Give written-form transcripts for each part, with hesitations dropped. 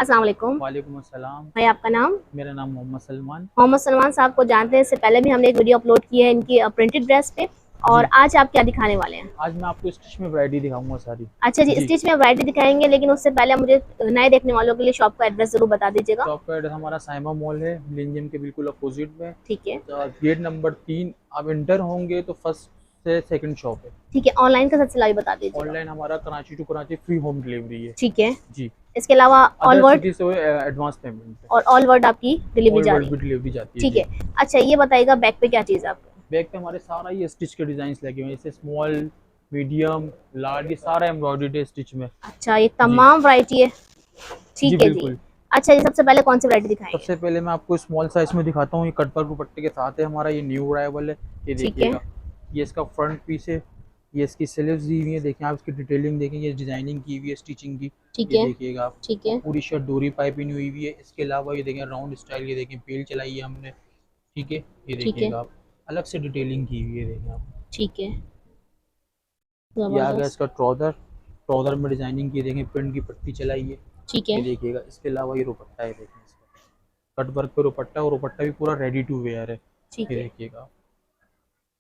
अस्सलाम वालेकुम। वालेकुम अस्सलाम। भाई आपका नाम? मेरा नाम मोहम्मद सलमान। मोहम्मद सलमान साहब को जानते हैं, इससे पहले भी हमने एक वीडियो अपलोड की है इनकी प्रिंटेड ड्रेस पे। और जी, आज आप क्या दिखाने वाले हैं? आज मैं आपको स्टिच में वैरायटी दिखाऊंगा सारी। अच्छा जी, जी, स्टिच में वैरायटी दिखाएंगे, लेकिन उससे पहले मुझे नए देखने वालों के लिए शॉप का एड्रेस जरूर बता दीजिएगा। शॉप का एड्रेस हमारा साइमा मॉल है, मिलेनियम के बिल्कुल अपोजिट में। ठीक है। गेट नंबर 3 आप इंटर होंगे तो फर्स्ट से सेकंड शॉप है। ठीक है, ऑनलाइन का सिलसिला भी बता दीजिएगा। ऑनलाइन हमारा Karachi to Karachi free home delivery है। ठीक है। जी, इसके अलावा ऑल अदर वर्ल्ड? सिटी से एडवांस पेमेंट है। और ऑल वर्ल्ड आपकी डिलीवरी ऑल जा वर्ल्ड रही भी है? डिलीवरी जाती है। ठीक जी, है। अच्छा, ये बताइएगा बैक पे क्या चीज़ है आपको? बैग पे हमारे सारा ये स्टिच के डिजाइन लगे हुए हैं, जैसे स्मॉल, मीडियम, लार्ज, ये सारा एम्ब्रॉयडरी है स्टिच में। अच्छा, ये जी, तमाम वैरायटी है। जी ठीक है जी। बिल्कुल। अच्छा, ये सबसे पहले कौन सी वैरायटी दिखाएंगे? सबसे पहले मैं आपको स्मॉल साइज में दिखाता हूँ। ये कट वर्क दुपट्टे के साथ है हमारा, ये न्यू अराइवल है। ये ठीक है। देखिएगा, ये इसका फ्रंट पीस है। ये इसकी स्लीव्स दी हुई है, देखें आप इसकी डिटेलिंग देखें, ये डिजाइनिंग की हुई है स्टिचिंग की। ठीक ये है। देखिएगा आप। ठीक और है। पूरी शर्ट डोरी पाइपिंग हुई हुई है। इसके अलावा ये देखें राउंड स्टाइल, ये देखें पेल चलाई है हमने। ठीक है, ये ठीक है। देखिएगा आप, अलग से डिटेलिंग की हुई है, देखें आप। ठीक है। ये आ गया ज़बरदस्त। इसका ट्राउज़र। ट्राउज़र में डिजाइनिंग की, देखें प्रिंट की पट्टी चलाई है। ठीक ये है। देखिएगा, इसके अलावा ये दुपट्टा है, देखें इसका कट वर्क पे दुपट्टा, और दुपट्टा भी पूरा रेडी टू वेयर है। ठीक ये है। देखिएगा,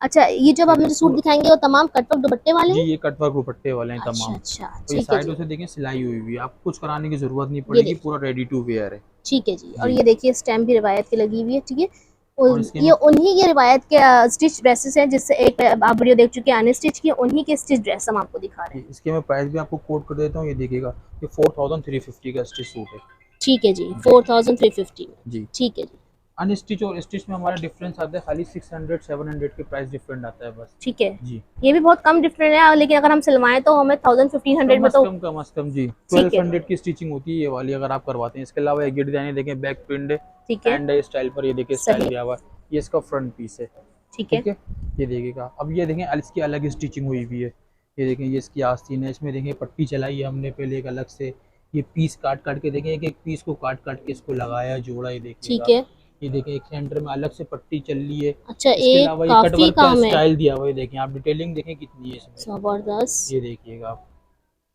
अच्छा, ये जो अब ये आप देख मुझे सूट पूरा। दिखाएँगे वो तमाम कटवर्क दुपट्टे वाले जी, हैं? ये कट वर्क दुपट्टे वाले हैं अच्छा, तमाम। अच्छा, और ये ठीक है साइडों जी। से देखें सिलाई हुई हुई है, आपको कुछ कराने की ज़रूरत नहीं ये पड़ेगी, देखिए। पूरा रेडी टू वेयर है। ठीक है जी, और जी, ये देखिए स्टैम्प भी रिवायत की लगी हुई है, ठीक है। और और इसके ये में उन्हीं के रिवायत के स्टिच ड्रेसेस हैं, जिससे एक आप वीडियो देख चुके हैं अनस्टिच की, उन्हीं के स्टिच ड्रेस हम आपको दिखा रहे हैं। इसके मैं प्राइस भी आपको कोट कर देता हूँ, ये देखिएगा, ये 4350 का स्टिच सूट है। ठीक है जी, जी, 4350 में। जी। ठीक है जी। अनस्टिच और स्टिच में हमारा डिफरेंस आता है खाली 600 700 के प्राइस डिफरेंट आता है बस। ठीक है। जी, ये भी बहुत कम डिफरेंट है, लेकिन अगर हम सिलवाएँ तो हमें 1000-1500 में तो कम अज़ कम जी, ठीक है। 1200 की स्टिचिंग होती है ये वाली, अगर आप करवाते हैं। इसके अलावा एक ये डिज़ाइन देखें, बैक प्रिंट है, ठीक है। एंड है स्टाइल पर, ये देखिए स्टाइल सही। दिया हुआ है। ये इसका फ्रंट पीस है। ठीक है। ठीक है, ये देखिएगा। अब ये देखें, इसकी अलग स्टिचिंग हुई हुई है। ये देखें, ये इसकी आस्तीन है, इसमें देखें पट्टी चलाई है हमने पहले एक अलग से। ये पीस काट काट के देखें, एक एक पीस को काट काट के इसको लगाया जोड़ा, ये ठीक देखिएगा। है। ये देखें, एक सेंटर में अलग से पट्टी चल रही है। अच्छा, इसके एक अलावा ये कट काफ़ी वर्क का काम है। स्टाइल दिया हुआ है, देखें आप, डिटेलिंग देखें कितनी है इसमें। ज़बरदस्त। ये देखिएगा आप।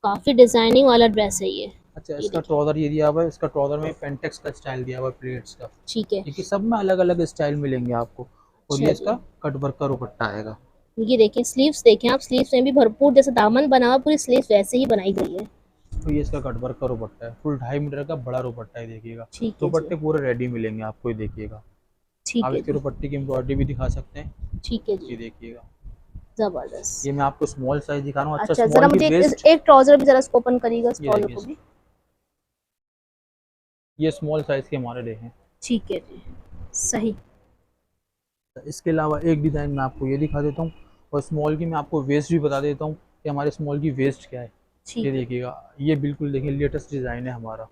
काफ़ी डिज़ाइनिंग वाला ड्रेस है ये। अच्छा, ये इसका देखिए। ट्राउज़र ये दिया हुआ है, इसका ट्राउज़र में पेंटेक्स का स्टाइल दिया हुआ है, प्लेट्स का। ठीक है। ठीक है, सब में अलग अलग स्टाइल मिलेंगे आपको। और अच्छा ये जी। इसका कट वर्क का दुपट्टा आएगा। ये देखिए स्लीव्स देखें आप, स्लीव्स में भी भरपूर जैसे दामन बना हुआ, पूरी स्लीव्स वैसे ही बनाई गई है। तो ये इसका कट वर्क का दुपट्टा है, फुल 2.5 मीटर का बड़ा दुपट्टा है, देखिएगा। ठीक है जी। दुपट्टे पूरे रेडी मिलेंगे आपको, ये देखिएगा। ठीक आप है इसके जी। दुपट्टे की एम्ब्रॉयडरी भी दिखा सकते हैं। ठीक है जी। ये देखिएगा, ज़बरदस्त। ये मैं आपको स्मॉल साइज दिखा रहा हूँ। अच्छा, अच्छा, ज़रा स्मॉल की मुझे वेस्ट, एक ट्राउज़र भी ज़रा इसको ओपन करिएगा, इस ये ट्राउज़र देखिए, को भी। ये स्मॉल साइज के हमारे देखें। ठीक है जी। सही। इसके अलावा एक डिज़ाइन मैं आपको ये दिखा देता हूँ, और स्मॉल की मैं आपको वेस्ट भी बता देता हूँ कि हमारे स्मॉल की वेस्ट क्या है। ये ठीक है। देखिएगा, ये बिल्कुल देखिए लेटेस्ट डिज़ाइन है हमारा।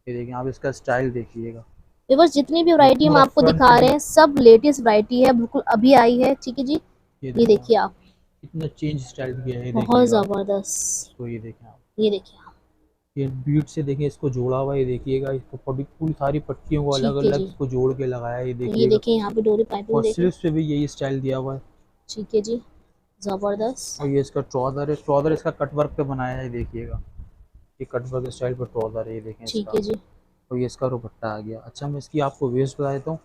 ये देखिए, आप इसका स्टाइल देखिएगा। व्यूअर्स, जितनी भी ये वैरायटी हम पूरा आपको फ्रंट दिखा रहे प्रिंट, हैं सब लेटेस्ट वैरायटी है, बिल्कुल अभी आई है। ठीक है जी। ये ये देखें आप, देखिए आप। कितना चेंज स्टाइल किया है, ये बहुत देखिएगा आप। ज़बरदस्त। इसको ये देखें आप, ये देखिए आप। ये बीट से देखें इसको जोड़ा हुआ है, ये देखिएगा। इसको पूरी सारी पट्टियों को अलग ठीक है अलग जी। इसको जोड़ के लगाया है, ये और ये देखिएगा। देखिए यहाँ पे डोरी पाइपिंग और देखें। स्लीव्स पे भी यही स्टाइल दिया हुआ है। ठीक है जी। ज़बरदस्त। और ये इसका ट्राउज़र है, ट्राउज़र इसका कट वर्क पे बनाया है, ये देखिएगा। ये कट वर्क स्टाइल पर ट्राउज़र है, ये देखें ठीक इसका। है जी। और ये इसका दुपट्टा आ गया। अच्छा, मैं इसकी आपको वेस्ट बता देता हूँ।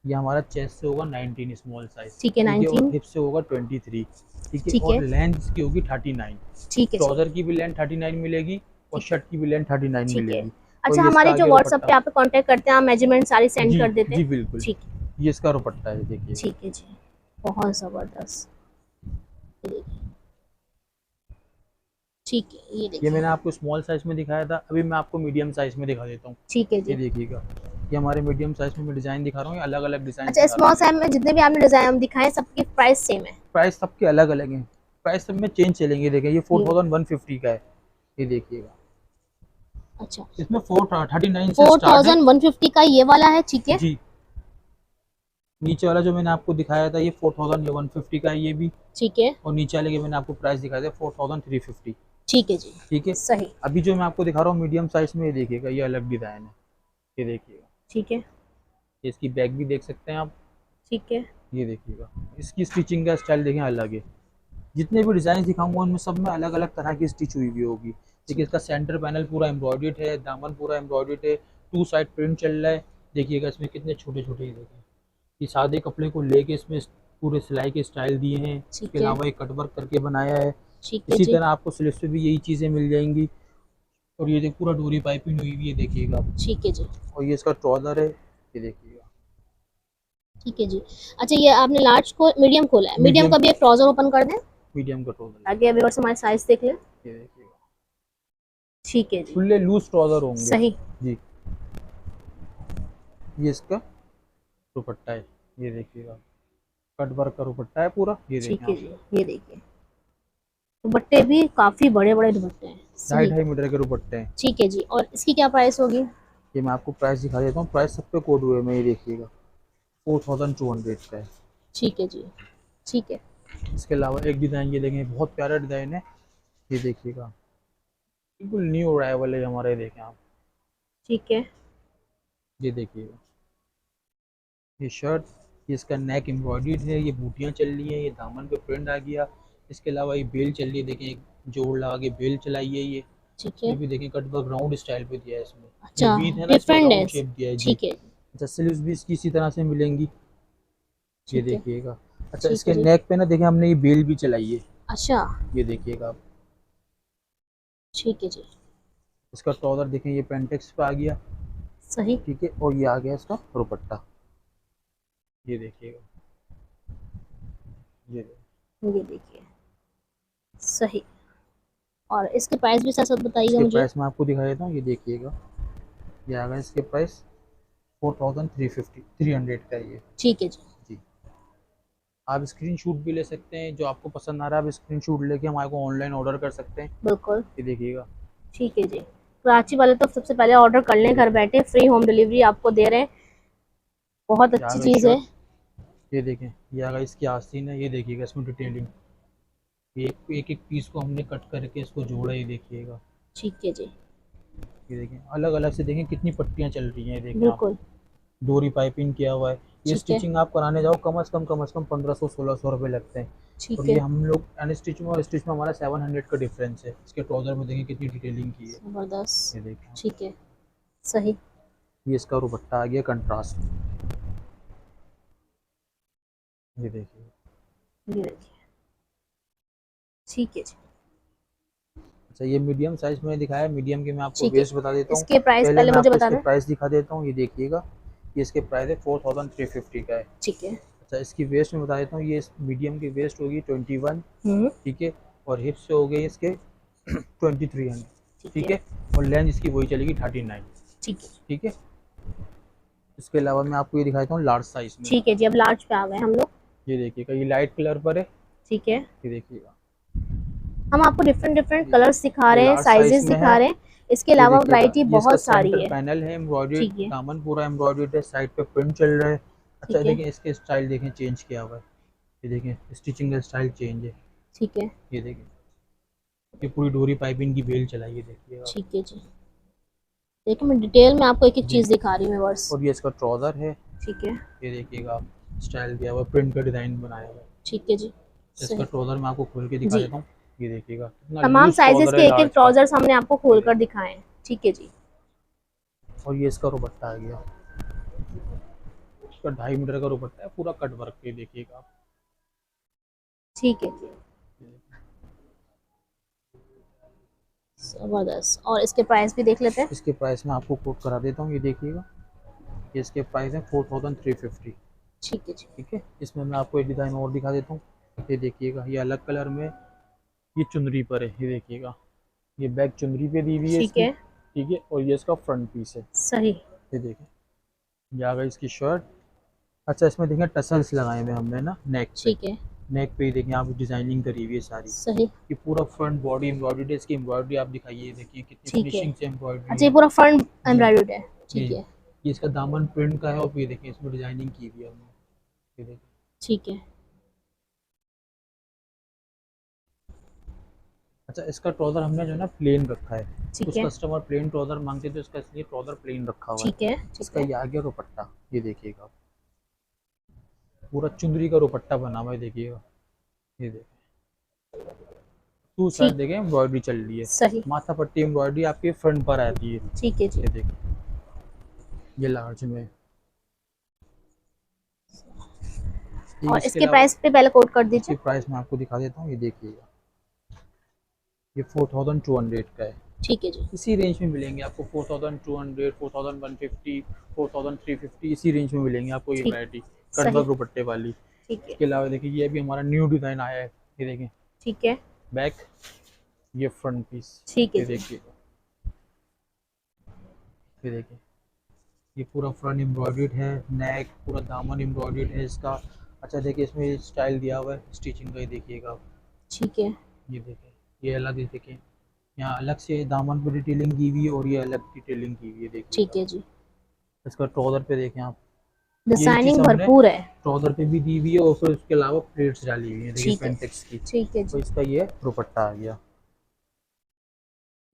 ये हमारा चेस्ट से होगा 19 स्मॉल साइज, ठीक है, ठीक है, और 19। हिप से होगा 23, ठीक है, ठीक और है। लेंथ इसकी होगी 39। ठीक है जी। ट्राउज़र की भी लेंथ 39 मिलेगी, और ठीक है। शर्ट की भी लेंथ 39 ठीक है। मिलेगी। और अच्छा, ये इसका हमारे आ जो गया व्हाट्सएप पे दुपट्टा। आप कांटेक्ट करते हैं, आप मेजरमेंट सारी सेंड जी, कर देते जी हैं? बिल्कुल। ठीक है। ये इसका दुपट्टा है, देखिएगा। ठीक है जी। बहुत ज़बरदस्त। ये देखिए। ठीक है, ये ये देखिए। मैंने आपको स्मॉल साइज़ में दिखाया था, अभी मैं आपको मीडियम साइज़ में दिखा देता हूँ। ठीक है ये जी। देखिएगा, ये हमारे मीडियम साइज़ में मैं डिज़ाइन दिखा रहा हूँ, ये अलग अलग डिज़ाइन अच्छा, दिखा रहा स्मॉल हूँ, ये साइज देखिए। में जितने भी आपने डिज़ाइन दिखाए सबकी प्राइस सेम है? प्राइस सबके अलग अलग हैं, प्राइस सब में चेंज चलेंगे, देखिए ये ये 4150 का है, ये देखिएगा। अच्छा, इसमें 439 से स्टार्ट है। 4150 का ये वाला है, ठीक है। जी, नीचे वाला जो मैंने आपको दिखाया था ये 4150 का है, ये भी। ठीक है। और नीचे वाले के मैंने आपको प्राइस दिखाया था 4350। ठीक है जी। ठीक है, सही। अभी जो मैं आपको दिखा रहा हूँ मीडियम साइज में, ये देखिएगा, ये अलग डिज़ाइन है, ये देखिएगा। ठीक है। ये इसकी बैक भी देख सकते हैं आप। ठीक है। ये देखिएगा, इसकी स्टिचिंग का स्टाइल देखें अलग है। जितने भी डिज़ाइन दिखाऊंगा उनमें सब में अलग अलग तरह की स्टिच हुई हुई होगी। देखिए इसका सेंटर पैनल पूरा एम्ब्रॉयडर्ड है, दामन पूरा एम्ब्रॉयडर्ड है, टू साइड प्रिंट चल रहा है। देखिएगा इसमें कितने छोटे छोटे ये देखें, ये सादे कपड़े को लेके इसमें पूरे सिलाई के स्टाइल दिए हैं। इसके ठीक है। अलावा ये कटवर्क करके बनाया है। ठीक है इसी जी। तरह आपको स्लीव्स पे भी यही चीज़ें मिल जाएंगी। और ये पूरा डोरी पाइपिंग हुई हुई है, देखिएगा आप। ठीक है जी। और ये इसका ट्राउजर है, ये देखिएगा। ठीक है जी। अच्छा, ये आपने लार्ज को मीडियम खोला है, मीडियम मीडियम, का भी एक ट्राउजर ओपन कर दें मीडियम का ट्राउजर ताकि अभी और हमारे साइज देख लें। ये देखिएगा, ठीक है जी। खुले लूज ट्राउजर होंगे सही। जी। ये इसका दुपट्टा है, ये देखिएगा, कट वर्क का दुपट्टा है पूरा, ये देखें ठीक है आप। जी, ये देखिए दुपट्टे भी काफी बड़े बड़े दुपट्टे हैं। ढाई सही। ढाई मीटर के दुपट्टे हैं। ठीक है जी, और इसकी क्या प्राइस होगी? ये मैं आपको प्राइस दिखा देता हूँ, प्राइस सब पे कोड हुए में, ये देखिएगा 4200 का है। ठीक है जी। ठीक है। इसके अलावा एक डिज़ाइन ये देखें, बहुत प्यारा डिज़ाइन है, ये देखिएगा, बिल्कुल न्यू अराइवल है हमारे, देखें आप। ठीक है। ये देखिएगा, ये शर्ट, ये इसका नेक एम्ब्रॉयडर्ड है, ये बूटियाँ चल रही हैं, ये दामन पे प्रिंट आ गया। इसके अलावा ये बेल चल रही है, देखें एक जोड़ लगा के बेल चलाई है ये। ठीक इसमें है। भी देखें कट वर्क राउंड स्टाइल पे दिया है इसमें, जो अच्छा, बीट है ना इसमें डिफरेंट है। राउंड शेप दिया है जी। ठीक है। अच्छा, स्लीव्स भी इसकी इसी तरह से मिलेंगी, ये ठीक है। देखिएगा। अच्छा, ठीक है इसके जी। नेक पे ना देखें हमने ये बेल भी चलाई है, अच्छा। ये देखिएगा आप। ठीक है जी। इसका ट्राउजर देखें, ये पेंटेक्स पे आ गया, सही। ठीक है, और ये आ गया इसका दुपट्टा, ये देखिएगा, ये ये देखिए। सही। और इसके प्राइस भी साथ साथ बताइएगा इसके मुझे। प्राइस मैं आपको दिखा देता हूँ, ये देखिएगा, ये आ गया इसके प्राइस 4300 का है ये ठीक है जी। जी। आप स्क्रीनशॉट भी ले सकते हैं, जो आपको पसंद आ रहा है आप स्क्रीनशॉट लेके हमारे को ऑनलाइन ऑर्डर कर सकते हैं, बिल्कुल। ये देखिएगा। ठीक है जी। कराची वाले तो सबसे पहले ऑर्डर कर लें, ये घर देखें, बैठे फ्री होम डिलीवरी आपको दे रहे हैं। बहुत ये आ अच्छी गई चीज़ है। शर्ट, ये देखें, ये आ गई इसकी आस्तीन है, ये देखिएगा इसमें डिटेलिंग, ये एक एक पीस को हमने कट करके इसको जोड़ा, ये देखिएगा। ठीक है जी। ये देखें अलग अलग से, देखें कितनी पट्टियाँ चल रही हैं, ये देखें आप। बिल्कुल। डोरी पाइपिंग किया हुआ है। ये ठीक है। स्टिचिंग आप कराने जाओ कम से कम 1500-1600 रुपये लगते हैं। और ठीक ये है। हम लोग अनस्टिच में और स्टिच में हमारा 700 का डिफरेंस है। इसके ट्राउजर में देखें कितनी डिटेलिंग की है, ज़बरदस्त। ये देखें। ठीक है। सही। ये इसका दुपट्टा आ गया कंट्रास्ट, ये देखिए। ये देखिए। ठीक है जी। अच्छा, ये मीडियम साइज में दिखाया है, मीडियम के मैं आपको ठीक है। वेस्ट बता देता हूँ। इसके प्राइस पहले पहले मैं मुझे आपको बता इसके दें। प्राइस दिखा देता हूँ, ये देखिएगा, ये इसके प्राइस है 4350 का है। ठीक है। अच्छा, इसकी वेस्ट में बता देता हूँ, ये मीडियम की वेस्ट होगी 21, ठीक ठीक है, और हिप्स से हो गए इसके 2300, ठीक है। है, और लेंथ इसकी वही चलेगी 39, ठीक है। ठीक है। इसके अलावा मैं आपको ये दिखाता हूँ लार्ज साइज में, ठीक है जी, अब लार्ज पे आ गए हम लोग। ये देखिएगा, ये लाइट कलर पर है, ठीक है। ये देखिएगा, हम आपको डिफरेंट डिफरेंट ये कलर्स दिखा ये रहे हैं, लार्ज साइज साइजेस में है, दिखा रहे हैं। इसके ये अलावा देखिएगा, वैरायटी ये इसका बहुत सारी सेंटर है। पैनल है एम्ब्रॉयडर्ड, ठीक है। दामन पूरा एम्ब्रॉयडर्ड है, साइड पे प्रिंट चल रहा है। अच्छा ठीक है। देखें इसके स्टाइल, देखें चेंज किया हुआ है, ये देखें स्टिचिंग का स्टाइल चेंज है, ठीक है। ये देखें, ये पूरी डोरी पाइपिंग की बेल चलाई है, देखिएगा ठीक है जी। देखिए मैं डिटेल में आपको एक एक जी। चीज़ दिखा रही हूँ मैं बस। और ये इसका ट्राउजर है, ठीक है। ये देखिएगा आप, स्टाइल दिया हुआ, प्रिंट का डिज़ाइन बनाया हुआ है। ठीक है जी। इसका सही। ट्राउजर मैं आपको खोल के दिखा जी। देता हूँ, ये देखिएगा कितना तमाम लूज साइजेस ट्राउजर के है एक एक लार्ज का, ट्राउजर्स हमने आपको ये खोल कर देखिए। दिखाए हैं। ठीक है जी। और ये इसका दुपट्टा आ गया, इसका 2.5 मीटर का दुपट्टा है, पूरा कट वर्क के, देखिएगा आप। ठीक है जी। ज़बरदस्त। और इसके प्राइस भी देख लेते हैं। इसके प्राइस मैं आपको कोट करा देता हूँ, ये देखिएगा, ये इसके प्राइस है 4350, ठीक है जी। ठीक है। इसमें मैं आपको एक डिज़ाइन और दिखा देता हूँ, ये देखिएगा, ये अलग कलर में, ये चुनरी पर है, ये देखिएगा, ये बैक चुनरी पे दी हुई है ठीक इसकी, है। ठीक है, और ये इसका फ्रंट पीस है, सही। ये देखें, ये आ गई इसकी शर्ट। अच्छा, इसमें देखें टसल्स लगाए हुए हमने ना नेक पे, ठीक है। नेक पे ही देखें आप, डिजाइनिंग करी हुई है सारी, सही। ये पूरा फ्रंट बॉडी एम्ब्रॉयडरी है, इसकी एम्ब्रॉयडरी आप दिखाइए, देखिए कितनी ठीक है। फिनिशिंग से एम्ब्रॉयडरी अच्छा, ये है पूरा फ्रंट जी एम्ब्रॉयडर्ड है। जी। ठीक है। ये इसका दामन प्रिंट का है, और ये देखिए इसमें डिजाइनिंग की हुई है हमने, ये देखिए। ठीक है। अच्छा, इसका ट्राउजर हमने जो है ना प्लेन रखा है, ठीक कुछ है। कस्टमर प्लेन ट्राउजर मांगते थे, इसका इसलिए ट्राउजर प्लेन रखा हुआ है। ठीक है। ठीक इसका है। ये आ गया दुपट्टा, ये देखिएगा आप, पूरा चुंदरी का दुपट्टा बना हुआ है, देखिएगा, ये देखिए टू साइड देखें एम्ब्रॉयडरी चल रही है। सही। माथा पट्टी एम्ब्रॉयडरी आपके फ्रंट पर आती है। ठीक है जी। ये देखिए, ये लार्ज में। ठीक, और इसके इसके अलावा प्राइस पे पहले कोट कर इसकी दीजिए। प्राइस मैं आपको दिखा देता हूँ। ये देखिएगा, ये 4200 का है। ठीक है जी। इसी रेंज में मिलेंगे आपको 4200, 4150, 4350, इसी रेंज में मिलेंगे आपको ये ठीक। वैरायटी सही। कटवर्क दुपट्टे वाली। ठीक है। इसके अलावा देखिए, ये भी हमारा न्यू डिज़ाइन आया है। ये देखें, ठीक है। बैक, ये फ्रंट पीस। ठीक है ये जी। देखिए, ये देखिए, ये पूरा फ्रंट एम्ब्रॉयडर्ड है, नेक पूरा दामन एम्ब्रॉयडर्ड है इसका। अच्छा देखिए, इसमें स्टाइल दिया हुआ है स्टिचिंग का, ये देखिएगा आप। ठीक है। ये देखिए, ये अलग है, देखिए यहाँ अलग से दामन पर डिटेलिंग की हुई है और ये अलग डिटेलिंग की हुई है, ठीक देखिएगा। है जी। इसका ट्राउज़र पे देखें आप, यही चीज़ डिजाइनिंग हमने भरपूर है। ट्राउज़र पे भी दी हुई है और फिर उसके अलावा प्लेट्स डाली हुई है, देखिए ठीक है। पेंटेक्स की। ठीक है तो जी। इसका ये दुपट्टा आ गया।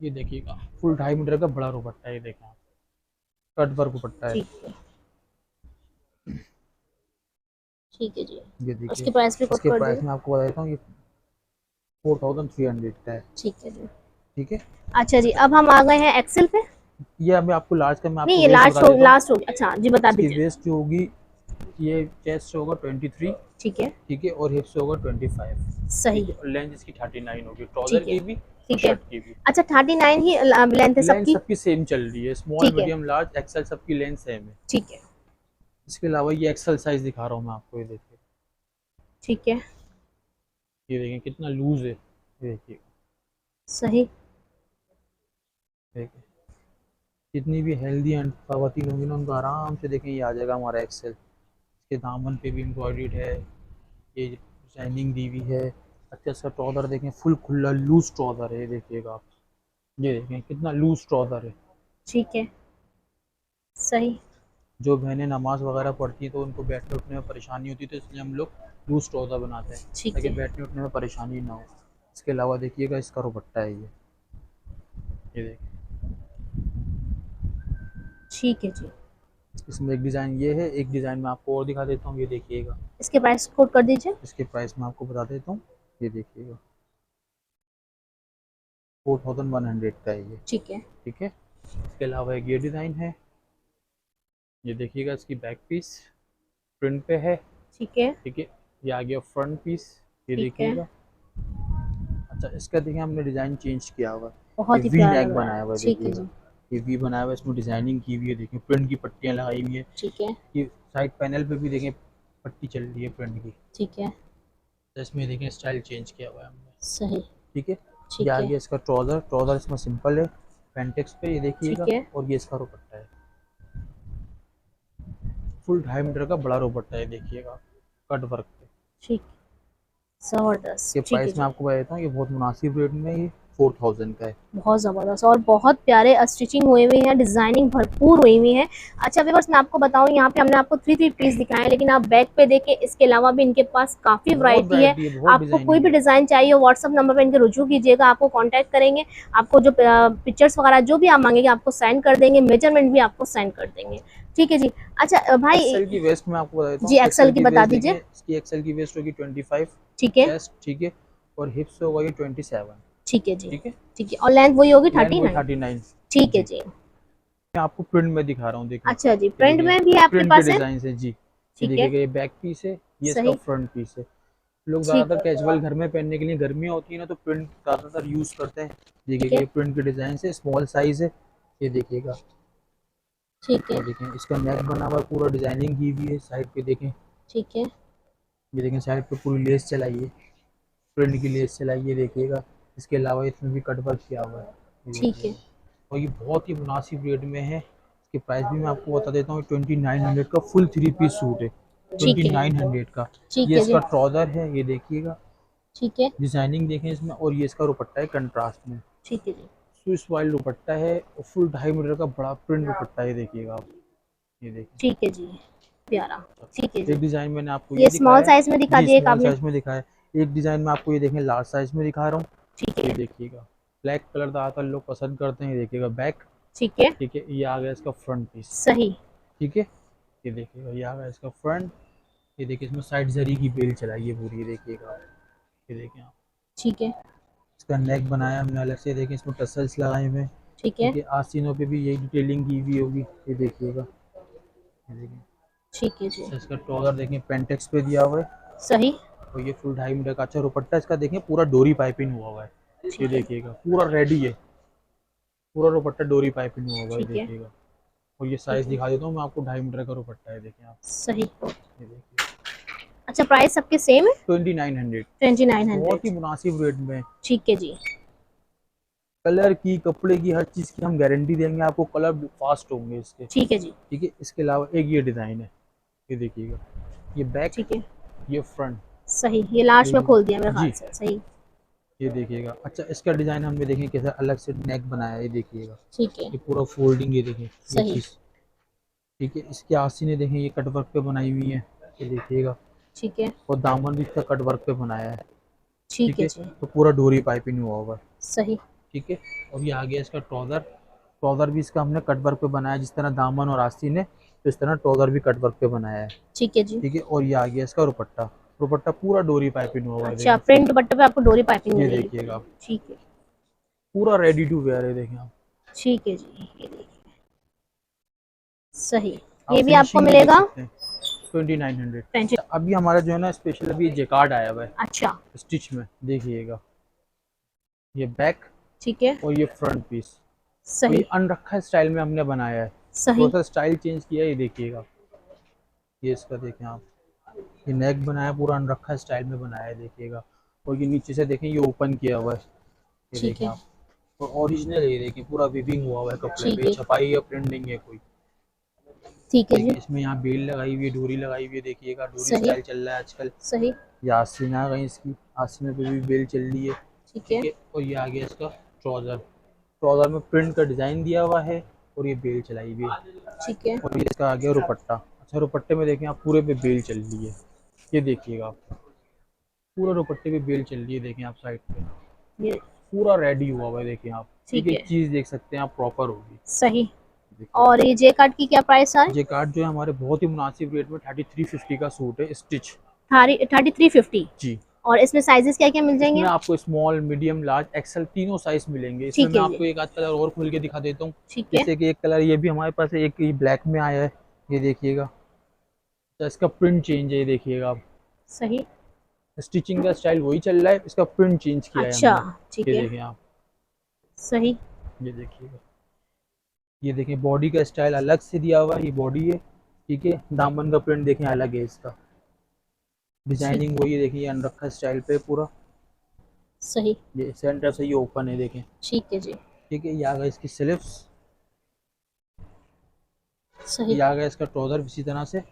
ये देखिएगा, फुल 2.5 मीटर का बड़ा दुपट्टा है, ये देखें आप, कट वर्क दुपट्टा है। ठीक है। ठीक है जी। ये और देखिए, इसके प्राइस पे कोट इसके कर प्राइस दीजिए। में आपको बता देता हूँ, ये 4300 का है। ठीक है जी। ठीक है। अच्छा जी, अच्छा, अब हम आ गए हैं एक्सेल पे। ये अभी आपको लार्ज का मैं नहीं, आपको ये वेस्ट लास्ट बता हो, देता हूँ। लास्ट हो गया। अच्छा जी, बता इसकी दीजिए। वेस्ट जो होगी, ये चेस्ट होगा 23। ठीक है। ठीक है, और हिप्स होगा 25। सही। ठीक है, और लेंथ इसकी 39 होगी, ट्राउजर ठीक है। की भी और ठीक है। शर्ट की भी। अच्छा, 39 ही लेंथ है लेंथ सबकी। सबकी सेम चल रही है, स्मॉल ठीक है। मीडियम लार्ज एक्सेल सबकी लेंथ सेम है। ठीक है। इसके अलावा ये एक्सेल साइज दिखा रहा हूँ मैं आपको, ये देखिए, ठीक है। ये देखिए कितना लूज है, ये देखिए, सही। देखिए जितनी भी हेल्दी एंड खातन होंगी ना, उनको आराम से देखें ये आ जाएगा हमारा एक्सेल। इसके दामन पे भी एम्ब्रॉयडर्ड है, ये डिजाइनिंग दी हुई है। अच्छा, इसका ट्राउज़र देखें, फुल खुला लूज ट्राउज़र है, ये देखिएगा आप। ये देखें कितना लूज ट्राउज़र है। ठीक है। सही। जो बहनें नमाज वगैरह पढ़ती तो उनको बैठने उठने में परेशानी होती, तो इसलिए हम लोग लूज ट्राउज़र बनाते हैं ठीक ताकि है। बैठने उठने में परेशानी ना हो। इसके अलावा देखिएगा, इसका दुपट्टा है ये देखिए, ठीक है जी। इसमें एक डिज़ाइन ये है, एक डिज़ाइन मैं आपको और दिखा देता हूँ, ये देखिएगा। इसके प्राइस कोट कर दीजिए। इसके प्राइस मैं आपको बता देता हूँ, ये देखिएगा, 4100 का है ये। ठीक है। ठीक है। इसके अलावा एक ये डिज़ाइन है, ये देखिएगा, इसकी बैक पीस प्रिंट पे है। ठीक है। ठीक है, ये आ गया फ्रंट पीस, ये ठीक है। देखिएगा। अच्छा, इसका देखिए हमने डिज़ाइन चेंज किया हुआ है, ये बहुत ही वी प्यारा नेक लग रहा है। बनाया हुआ है, ठीक है देखिएगा। जी। ये वी बनाया हुआ है, इसमें डिज़ाइनिंग की हुई है, देखिए प्रिंट की पट्टियाँ लगाई हुई है। ठीक है। ये साइड पैनल पे भी देखें पट्टी चल रही है प्रिंट की। ठीक है। तो इसमें देखें स्टाइल चेंज किया हुआ है हमने। सही। ठीक है। ये ठीक आ है। गया इसका ट्राउज़र, ट्राउज़र इसमें सिंपल है, पेंटेक्स पे, ये ठीक देखिएगा। है। और ये इसका दुपट्टा है, फुल 2.5 मीटर का बड़ा दुपट्टा है, देखिएगा, कट वर्क पे। ठीक। ये जबरदस्त। ठीक है प्राइस मैं जी। आपको बता देता हूँ, ये बहुत मुनासिब रेट में, ये 4000 का है। बहुत ज़बरदस्त और बहुत प्यारे स्टिचिंग हुए हुए हैं, डिज़ाइनिंग भरपूर हुई हुई है। अच्छा व्यूअर्स, मैं आपको बताऊं, यहाँ पे हमने आपको थ्री थ्री पीस दिखाए हैं, लेकिन आप बैक पे देखें, इसके अलावा भी इनके पास काफ़ी बहुत वैरायटी है। वैरायटी है, बहुत आपको कोई डिजाइनिंग भी है। डिज़ाइन चाहिए हो, व्हाट्सअप नंबर पर इनके रुजू कीजिएगा, आपको कॉन्टैक्ट करेंगे। आपको जो पिक्चर्स वगैरह जो भी आप मांगेंगे आपको सेंड कर देंगे, मेजरमेंट भी आपको सेंड कर देंगे। ठीक है जी। अच्छा भाई। एक्सेल की वेस्ट में आपको बता देता जी, हूँ, एक्सेल एक्सेल की की बता वेस्ट देखें, दीजिए। इसकी एक्सेल की वेस्ट होगी 25 ठीक है। चेस्ट। ठीक है, और हिप्स होगा ये 27। ठीक है जी। ठीक है, ठीक है, और लेंथ वही होगी लेंथ वही 39। 39। ठीक है जी, जी। मैं आपको प्रिंट में दिखा रहा हूँ, देखिए, अच्छा जी, ये प्रिंट देखिए में भी आपके प्रिंट के पास है। डिज़ाइन है जी। ये ठीक है। देखिएगा, ये बैक पीस है, ये इसका सही। फ्रंट पीस है। लोग ठीक। ज़्यादातर कैजुअल घर में पहनने के लिए, गर्मियाँ होती है ना, तो प्रिंट ज़्यादातर यूज़ करते हैं। ठीक देखिएगा, है। ये प्रिंट के डिज़ाइन है, स्मॉल साइज़ है, ये देखिएगा। ठीक है। ये देखें, इसका नेक बना हुआ है, पूरा डिज़ाइनिंग की हुई है, साइड पे देखें, ठीक है। ये देखें साइड पे पूरी लेस चलाई है, प्रिंट की लेस चलाई है, देखिएगा। इसके अलावा इसमें भी कट वर्क किया हुआ है, ये ठीक है। देखिएगा। और ये बहुत ही मुनासिब रेट में है। इसकी प्राइस भी मैं आपको बता देता हूँ, 2900 का फुल 3 पीस सूट है, ठीक है। 2900 का। ठीक ये है इसका जी। ट्राउज़र है, ये देखिएगा, ठीक है। डिज़ाइनिंग देखें इसमें। और ये इसका दुपट्टा है कंट्रास्ट में, ठीक है जी। स्विस वाइल दुपट्टा है, और फुल 2.5 मीटर का बड़ा प्रिंट दुपट्टा है, देखिएगा आप, ये देखिए। ठीक है जी। प्यारा। ठीक है एक जी। डिज़ाइन मैंने आपको ये ये स्मॉल दिखाया है। साइज में दिखा जी, दिया एक स्मॉल आपने। साइज में दिखाया है। एक डिज़ाइन में आपको ये देखें लार्ज साइज में दिखा रहा हूँ, ठीक ये है। देखिएगा। ब्लैक कलर ज़्यादातर लोग पसंद करते हैं, ये देखिएगा बैक। ठीक है। ठीक है, ये आ गया इसका फ्रंट पीस। सही। ठीक है, ये देखिएगा, ये आ गया इसका फ्रंट। ये देखिए, इसमें साइड जरी की बेल चलाई है पूरी, ये देखिएगा, ये देखें आप। ठीक है। इसका नेक बनाया हमने अलग से, देखें इसमें टसल्स लगाए हुए हैं। ठीक है। ठीक है, आस्तीनों पे भी यही डिटेलिंग की हुई होगी, ये देखिएगा, ये देखिए। ठीक है जी। अच्छा, इसका ट्राउजर देखें पेंटेक्स पे दिया हुआ है, सही। और ये फुल 2.5 मीटर का। अच्छा, दुपट्टा इसका देखें पूरा डोरी पाइपिंग हुआ हुआ है, ये ठीक है। देखिएगा, पूरा रेडी है, पूरा दुपट्टा डोरी पाइपिंग हुआ हुआ है, ठीक है। देखिएगा। और ये ठीक साइज है। दिखा देता हूँ मैं आपको, 2.5 मीटर का दुपट्टा है, देखें आप, सही। ये देखिए। अच्छा, प्राइस सबके सेम है? 2900, 2900। बहुत ही मुनासिब रेट में। ठीक है जी। कलर की, कपड़े की, हर चीज़ की हम गारंटी देंगे आपको, कलर फास्ट होंगे इसके। ठीक है जी। ठीक है, इसके अलावा एक ये डिज़ाइन है, ये देखिएगा, ये बैक, ठीक है। ये फ्रंट, सही, ये लास्ट में खोल दिया मेरे जी, ख्याल से। सही। ये देखिएगा। अच्छा, इसका डिज़ाइन हमने देखें कैसा अलग से नेक बनाया है, ये देखिएगा, ठीक है। ये पूरा फोल्डिंग, ये देखें ये सही। चीज़। ठीक है, इसकी आस्तीनें देखें, ये कट वर्क पे बनाई हुई है, ये देखिएगा, ठीक है। और दामन भी इसका कट वर्क पे बनाया है। ठीक ठीक है है, जी। तो पूरा डोरी पाइपिंग हुआ हुआ है। सही। ठीक है, और ये आ गया इसका ट्राउज़र, ट्राउज़र भी इसका हमने कट वर्क पे बनाया है, जिस तरह दामन और आस्तीन है, तो इस तरह ट्राउज़र भी कट वर्क पे बनाया है। ठीक है जी। ठीक है, और ये आ गया इसका दुपट्टा, दुपट्टा पूरा डोरी पाइपिंग हुआ हुआ है, अच्छा, देखें फुल, प्रिंट दुपट्टे पे आपको डोरी पाइपिंग ये मिलेगी देखिएगा पूरी। आप, ठीक है। पूरा रेडी टू वेयर है, देखें आप। ठीक है जी, ये देखिए। सही। आप ये भी आपको फिनिशिंग भी देख मिलेगा सकते हैं, 2900। 20। अभी हमारा जो है ना स्पेशल, अभी जेकार्ड आया हुआ है अच्छा। स्टिच में, देखिएगा, ये बैक ठीक है। और ये फ्रंट पीस, और ये सही। अनरखा स्टाइल में हमने बनाया है, थोड़ा सही। सा स्टाइल चेंज किया है, ये देखिएगा, ये इसका देखें आप, ये नेक बनाया पूरा अनरखा स्टाइल में बनाया है, देखिएगा। और ये नीचे से देखें, ये ओपन किया हुआ है, ये ठीक देखें है। आप, और ओरिजिनल ये देखिए पूरा वीविंग हुआ हुआ है कपड़े ठीक पे, है। छपाई या प्रिंटिंग है कोई। ठीक है ठीक जी। है, इसमें यहाँ बेल लगाई हुई है, डोरी लगाई हुई है, देखिएगा, डोरी सही। स्टाइल चल रहा है आजकल। सही। ये आस्तीन आ गई इसकी, आस्तीन पे भी बेल चल रही है। ठीक ठीक है। है, और ये आ गया इसका ट्राउज़र, ट्राउज़र में प्रिंट का डिज़ाइन दिया हुआ है, और ये बेल चलाई हुई है। ठीक है। और ये इसका आ गया दुपट्टा। अच्छा, दुपट्टे में देखें आप, पूरे पे बेल चल रही है, ये देखिएगा आप, पूरा दुपट्टे पे बेल चल रही है, देखें आप साइड पे, ये। पूरा रेडी हुआ हुआ है, देखें आप। ठीक ठीक है, है। चीज़ देख सकते हैं आप, प्रॉपर होगी, सही। देखिए। और ये जे कार्ड की क्या प्राइस है? ये कार्ड जो है हमारे बहुत ही मुनासिब रेट में 3350 का सूट है, स्टिच। 3350। जी, और इसमें साइजेस क्या क्या मिल इसमें जाएंगे? आपको स्मॉल, मीडियम, लार्ज, एक्सेल तीनों साइज मिलेंगे। इसमें ठीक मैं है आपको जी। एक आध कलर और खोल के दिखा देता हूँ, ठीक है। जैसे कि एक कलर ये भी हमारे पास है, एक ये ब्लैक में आया है, ये देखिएगा, तो इसका प्रिंट चेंज है, ये देखिएगा आप, सही। स्टिचिंग का स्टाइल वही चल रहा है, इसका प्रिंट चेंज किया है अच्छा। हमने, ठीक ये है। देखें आप, सही। ये देखिएगा, ये देखें बॉडी का स्टाइल अलग से दिया हुआ है, ये बॉडी है। ठीक है, दामन का प्रिंट देखें अलग है इसका, ठीक डिजाइनिंग है। वही है, देखिए ये अनरखा स्टाइल पे पूरा, सही। ये सेंटर से ये ओपन है, देखें। ठीक है जी। ठीक है, ये आ गया इसकी स्लीव्स, सही। ये आ गया इसका ट्राउजर इसी तरह से,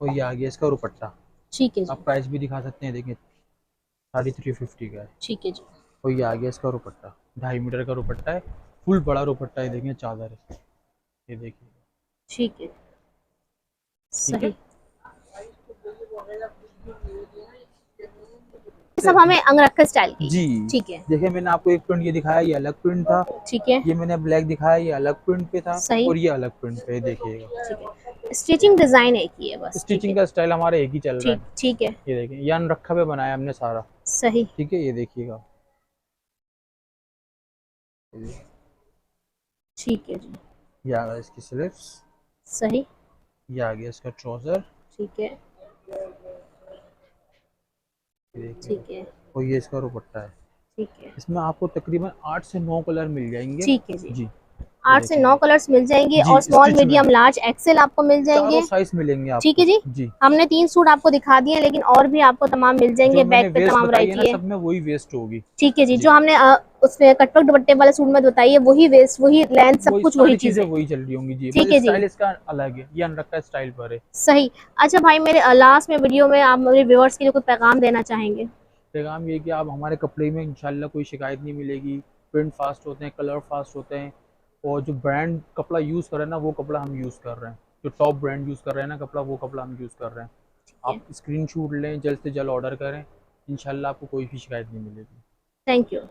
और ये आ गया इसका दुपट्टा। ठीक है जी। आप प्राइस भी दिखा सकते हैं, देखें 3350 का है। ठीक है जी। और ये आ गया इसका दुपट्टा, 2.5 मीटर का दुपट्टा है, फुल बड़ा दुपट्टा है, देखें चादर है, ये देखिए। ठीक है। ठीक है, सही। सब हमें अंगरखा स्टाइल की। जी, ठीक है। देखिए मैंने आपको एक प्रिंट ये दिखाया, ये अलग प्रिंट था, ठीक है। ये मैंने ब्लैक दिखाया, ये अलग प्रिंट पे था, सही। और ये अलग प्रिंट पे है, देखिएगा। ठीक है। स्टिचिंग डिजाइन एक ही है बस। ठीक है। स्टिचिंग का स्टाइल हमारा एक ही चल रहा ठीक है, ठीक है। ये देखें, ये अनरखा पे बनाया हमने सारा। सही। ठीक है, ये देखिएगा, ठीक है जी। ये आ गया इसकी स्लीव्स, सही। ये आ गया इसका ट्राउजर, ठीक है। ये देखिए, ठीक है। और ये इसका दुपट्टा है। ठीक है। इसमें आपको तकरीबन 8 से 9 कलर मिल जाएंगे। ठीक है जी। जी, ये 8 से 9 देखिए, कलर्स मिल जाएंगे, जी, और स्मॉल, स्टिच में मीडियम, लार्ज, एक्सेल आपको मिल चारों जाएंगे। साइज मिलेंगे ठीक है आपको। जी। जी, हमने 3 सूट आपको दिखा दिए हैं, लेकिन और भी आपको तमाम मिल जो जाएंगे। मैंने बैक पे वेस्ट तमाम बताई है ना, वैरायटी है। सब में वही वेस्ट होगी। ठीक है जी। जी, जो हमने उसमें कटवर्क दुपट्टे वाले सूट में बताई है, वही वेस्ट, वही लेंथ, सब वही कुछ वही सारी चीज चीजें है। वही चल रही होंगी। जी, ठीक बस है जी। स्टाइल इसका अलग है, ये अनरखा स्टाइल पर है। सही। अच्छा भाई, मेरे लास्ट में वीडियो में आप मेरे व्यूअर्स के लिए कुछ पैगाम देना चाहेंगे? पैगाम ये कि आप हमारे कपड़े में इंशाल्लाह कोई शिकायत नहीं मिलेगी, प्रिंट फास्ट होते हैं, कलर फास्ट होते हैं, और जो ब्रांड कपड़ा यूज़ कर रहे हैं ना, वो कपड़ा हम यूज़ कर रहे हैं, जो टॉप ब्रांड यूज़ कर रहे हैं ना कपड़ा, वो कपड़ा हम यूज़ कर रहे हैं। ठीक है। आप स्क्रीनशॉट लें, जल्द से जल्द ऑर्डर करें, इंशाल्लाह आपको कोई भी शिकायत नहीं मिलेगी। Thank you.